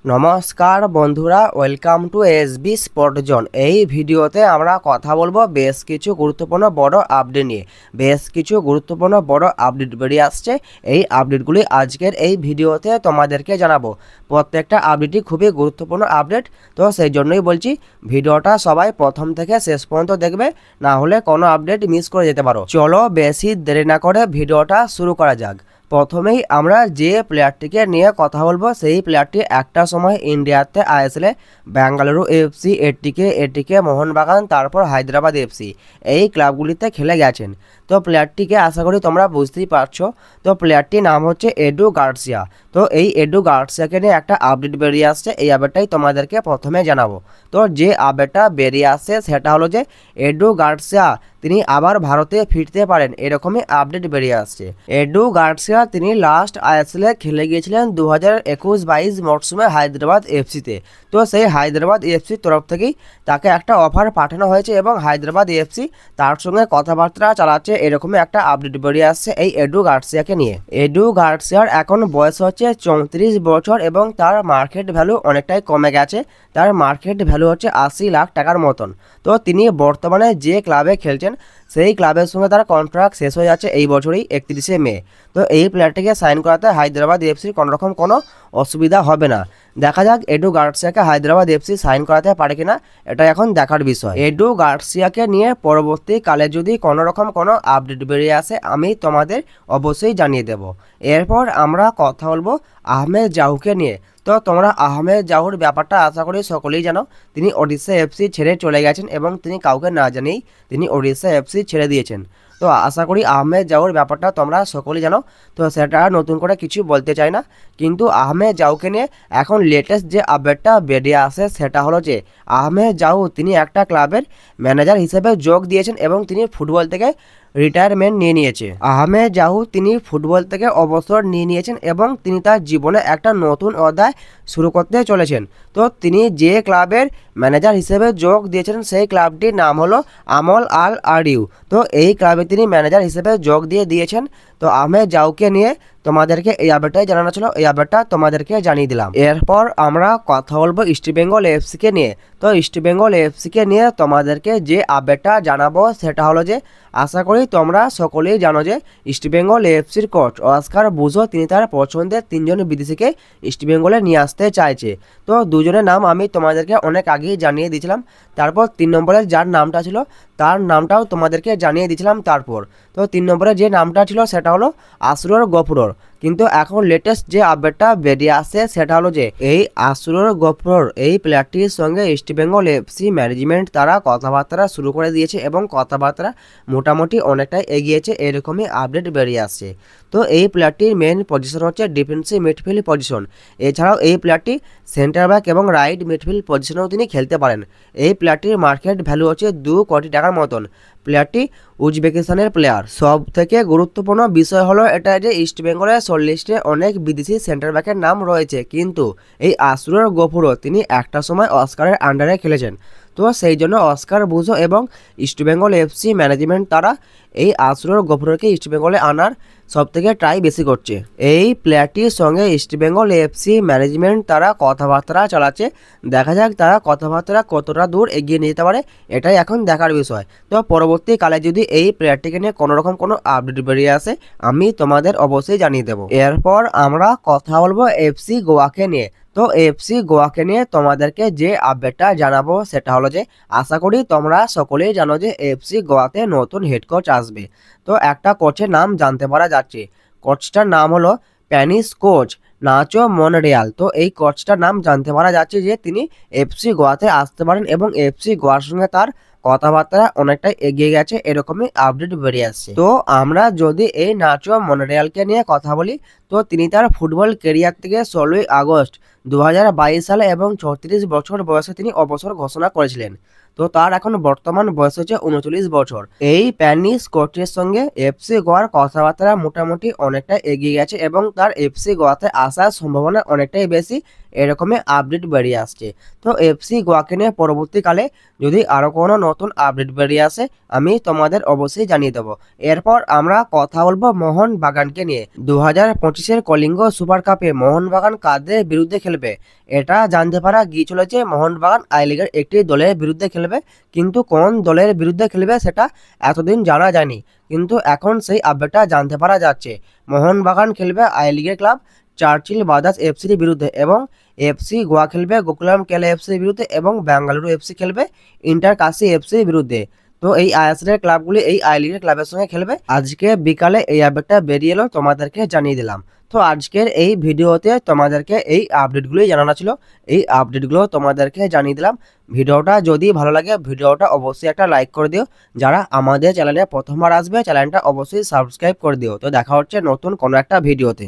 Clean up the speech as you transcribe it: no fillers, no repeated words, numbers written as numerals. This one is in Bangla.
নমস্কার বন্ধুরা, welcome to SB spot zone. এই ভিডিওতে আমরা কথা বলবো বেশ কিছু গুরুত্বপূর্ণ বড় আপডেট নিয়ে। বেশ কিছু গুরুত্বপূর্ণ বড় আপডেট বেরিয়ে আসছে। এই আপডেটগুলি আজকের এই ভিডিওতে তোমাদেরকে জানাবো। প্রত্যেকটা আপডেটই খুবই গুরুত্বপূর্ণ আপডেট, তো সেই জন্যই বলছি ভিডিওটা সবাই প্রথম থেকে শেষ পর্যন্ত দেখবে, না হলে কোনো আপডেট মিস করে যেতে পারো। চলো বেশি দেরি না করে ভিডিওটা শুরু করা যাক। প্রথমেই আমরা যে প্লেয়ারটিকে নিয়ে কথা বলবো, সেই প্লেয়ারটি একটা সময় ইন্ডিয়াতে আইএসএলে বেঙ্গালুরু এফসি, এটিকে মোহনবাগান, তারপর হায়দ্রাবাদ এফসি এই ক্লাবগুলিতে খেলে গেছেন। তো প্লেয়ারটিকে আশা করি তোমরা বুঝতেই পারছো। তো প্লেয়ারটির নাম হচ্ছে এডু গার্সিয়া। তো এই এডু গার্সিয়াকে নিয়ে একটা আপডেট বেরিয়ে আসছে, এই আপডেটটাই তোমাদেরকে প্রথমে জানাবো। তো যে আপডেটটা বেরিয়ে আসছে সেটা হলো যে এডু গার্সিয়া তিনি আবার ভারতে ফিরতে পারেন, এরকমই আপডেট বেরিয়ে আসছে। এডু গার্সিয়া তিনি লাস্ট আইএসএলে খেলে গিয়েছিলেন 2021-22 মরশুমে হায়দ্রাবাদ এফসিতে। তো সেই হায়দ্রাবাদ এফসির তরফ থেকেই তাকে একটা অফার পাঠানো হয়েছে এবং হায়দ্রাবাদ এফসি তার সঙ্গে কথাবার্তা চালাচ্ছে, এরকমই একটা আপডেট বেরিয়ে আসছে এই এডু গার্সিয়াকে নিয়ে। এডু গার্সিয়ার এখন বয়স হচ্ছে 34 বছর এবং তার মার্কেট ভ্যালু অনেকটাই কমে গেছে। তার মার্কেট ভ্যালু হচ্ছে 80 লাখ টাকার মতন। তো তিনি বর্তমানে যে ক্লাবে খেলছেন সেই ক্লাবের সঙ্গে তার কন্ট্রাক্ট শেষ হয়ে যাচ্ছে এই বছরই 31শে মে। তো এই প্লেয়ারটিকে সাইন করাতে হায়দ্রাবাদ এফসির কোনোরকম কোনো অসুবিধা হবে না। দেখা যাক এডু গার্সিয়াকে হায়দ্রাবাদ এফসি সাইন করাতে পারে কিনা, এটা এখন দেখার বিষয়। এডু গার্সিয়াকে নিয়ে পরবর্তীকালে যদি কোনোরকম কোনো আপডেট বেরিয়ে আসে আমি তোমাদের অবশ্যই জানিয়ে দেব। এরপর আমরা কথা বলবো আহমেদ জাহুকে নিয়ে। তো তোমরা আহমেদ জাহুর ব্যাপারটা আশা করি সকলেই জানো। তিনি ওড়িশা এফসি ছেড়ে চলে গেছেন এবং তিনি কাউকে না জানিয়েই তিনি ওড়িশা এফসি ছেড়ে দিয়েছেন। তো আশা করি আহমেদ জাহুর ব্যাপারটা তোমরা সকলেই জানো, তো সেটা নতুন করে কিছু বলতে চাই না। কিন্তু আহমেদ জাহুকে নিয়ে এখন লেটেস্ট যে আপডেটটা বেরিয়ে আসে সেটা হলো যে আহমেদ জাহু তিনি একটা ক্লাবের ম্যানেজার হিসেবে যোগ দিয়েছেন এবং তিনি ফুটবল থেকে রিটায়ারমেন্ট নিয়ে নিয়েছে। আহমেদ জাহু তিনি ফুটবল থেকে অবসর নিয়ে নিয়েছেন এবং তিনি তার জীবনে একটা নতুন অধ্যায় শুরু করতে চলেছেন। তো তিনি যে ক্লাবের ম্যানেজার হিসেবে যোগ দিয়েছেন সেই ক্লাবটির নাম হলো আমল আল আরিউ। তো এই ক্লাবে তিনি ম্যানেজার হিসেবে যোগ দিয়েছেন। তো আহমেদ জাহুকে নিয়ে তোমাদেরকে এই আপডেটটাই জানানো ছিল, এই আপডেটটা তোমাদেরকে জানিয়ে দিলাম। এরপর আমরা কথা বলবো ইস্টবেঙ্গল এফসিকে নিয়ে। তো ইস্টবেঙ্গল এফসিকে নিয়ে তোমাদেরকে যে আপডেটটা জানাবো সেটা হলো যে আশা করি তোমরা সকলেই জানো যে ইস্টবেঙ্গল এফসির কোচ অস্কার বুজো তিনি তার পছন্দের 3জন বিদেশিকে ইস্টবেঙ্গলে নিয়ে আসতে চাইছে। তো দুজনের নাম আমি তোমাদেরকে অনেক আগেই জানিয়ে দিয়েছিলাম। তারপর 3 নম্বরের যার নামটা ছিল তার নামটাও তোমাদেরকে জানিয়ে দিয়েছিলাম। তারপর তো 3 নম্বরে যে নামটা ছিল সেটা হলো আসরর গফুরর। কিন্তু এখন লেটেস্ট যে আপডেটটা বেরিয়ে আসছে সেটা হলো যে এই আসরর গফুরর এই প্লেয়ারটির সঙ্গে ইস্টবেঙ্গল এফসি ম্যানেজমেন্ট তারা কথাবার্তা শুরু করে দিয়েছে এবং কথাবার্তা মোটামুটি অনেকটাই এগিয়েছে, এরকমই আপডেট বেরিয়ে আসছে। তো এই প্লেয়ারটির মেন পজিশন হচ্ছে ডিফেন্সিভ মিডফিল্ড পজিশন। এছাড়াও এই প্লেয়ারটি সেন্টার ব্যাক এবং রাইট মিডফিল্ড পজিশনেও তিনি খেলতে পারেন। এই প্লেয়ারটির মার্কেট ভ্যালু হচ্ছে 2 কোটি টাকার মতন। প্লেয়ারটি উজবেকিস্তানের প্লেয়ার। সব থেকে গুরুত্বপূর্ণ বিষয় হলো এটা যে ইস্টবেঙ্গলের শর্টলিস্টে অনেক বিদেশি সেন্টার ব্যাকের নাম রয়েছে, কিন্তু এই আসরর গফুরও তিনি একটা সময় অস্কারের আন্ডারে খেলেছেন। তো সেই জন্য অস্কার বুজো এবং ইস্টবেঙ্গল এফসি ম্যানেজমেন্ট তারা এই আসরর গফুরকে ইস্টবেঙ্গলে আনার সব থেকে ট্রাই বেশি করছে। এই প্লেয়ারটির সঙ্গে ইস্টবেঙ্গল এফসি ম্যানেজমেন্ট তারা কথাবার্তা চালাচ্ছে। দেখা যাক তারা কথাবার্তা কতটা দূর এগিয়ে নিয়ে যেতে পারে, এটাই এখন দেখার বিষয়। তো পরবর্তীকালে যদি এই প্লেয়ারটিকে নিয়ে কোনোরকম কোনো আপডেট বেরিয়ে আসে আমি তোমাদের অবশ্যই জানিয়ে দেবো। এরপর আমরা কথা বলবো এফসি গোয়াকে নিয়ে। তো এফসি গোয়াকে নিয়ে তোমাদেরকে যে আপডেটটা জানাবো সেটা হলো যে আশা করি তোমরা সকলেই জানো যে এফসি গোয়াতে নতুন হেড কোচ আসবে। তো একটা কোচের নাম জানতে পারা যাচ্ছে, কোচটার নাম হলো স্প্যানিশ কোচ নাচো মনরেয়াল। তো এই কোচটার নাম জানতে পারা যাচ্ছে যে তিনি এফসি গোয়াতে আসতে পারেন এবং এফসি গোয়ার সঙ্গে তার কথাবার্তা অনেকটাই এগিয়ে গেছে, এরকমই আপডেট বেরিয়ে আসছে। তো আমরা যদি এই নাচো মনরেয়ালকে নিয়ে কথা বলি, তো তিনি তার ফুটবল ক্যারিয়ার থেকে 16ই আগস্ট 2022 সালে এবং 34 বছর বয়সে তিনি অবসর ঘোষণা করেছিলেন। তো তার এখন বর্তমান বয়স হচ্ছে 39 বছর। এই স্প্যানিশ কোচের সঙ্গে এফসি গোয়ার কথাবার্তা মোটামুটি অনেকটা এগিয়ে গেছে এবং তার এফসি গোয়াতে আসার সম্ভাবনা অনেকটাই বেশি, এরকমই আপডেট বেরিয়ে আসছে। তো এফসি গোয়াকে নিয়ে পরবর্তীকালে যদি আরও কোনো নতুন আপডেট বেরিয়ে আসে আমি তোমাদের অবশ্যই জানিয়ে দেবো। এরপর আমরা কথা বলবো মোহনবাগানকে নিয়ে। 2025-এর কলিঙ্গ সুপার কাপে মোহনবাগান কাদের বিরুদ্ধে খেলবে এটা জানতে পারা গিয়ে চলেছে। মোহনবাগান আই লিগের একটি দলের বিরুদ্ধে খেলবে, কিন্তু কোন দলের বিরুদ্ধে খেলবে সেটা এতদিন জানা যায়নি, কিন্তু এখন সেই আপডেটটা জানতে পারা যাচ্ছে। মোহনবাগান খেলবে আই লিগের ক্লাব চার্চিল ব্রাদার্স এফসির বিরুদ্ধে, এবং এফসি গোয়া খেলবে গোকুলাম কেলা এফসির বিরুদ্ধে, এবং বেঙ্গালুরু এফসি খেলবে ইন্টার কাশি এফসির বিরুদ্ধে। তো এই আইএসএল ক্লাবগুলি এই আই লিগের ক্লাবের সঙ্গে খেলবে। আজকে বিকালে এই আপডেটটা বেরিয়ে এলো, তোমাদেরকে জানিয়ে দিলাম। তো আজকের এই ভিডিওতে তোমাদেরকে এই আপডেটগুলোই জানানো ছিল, এই আপডেটগুলো তোমাদেরকে জানিয়ে দিলাম। ভিডিওটা যদি ভালো লাগে ভিডিওটা অবশ্যই একটা লাইক করে দিও। যারা আমাদের চ্যানেলে প্রথমবার আসবে চ্যানেলটা অবশ্যই সাবস্ক্রাইব করে দিও। তো দেখা হচ্ছে নতুন কোনো একটা ভিডিওতে।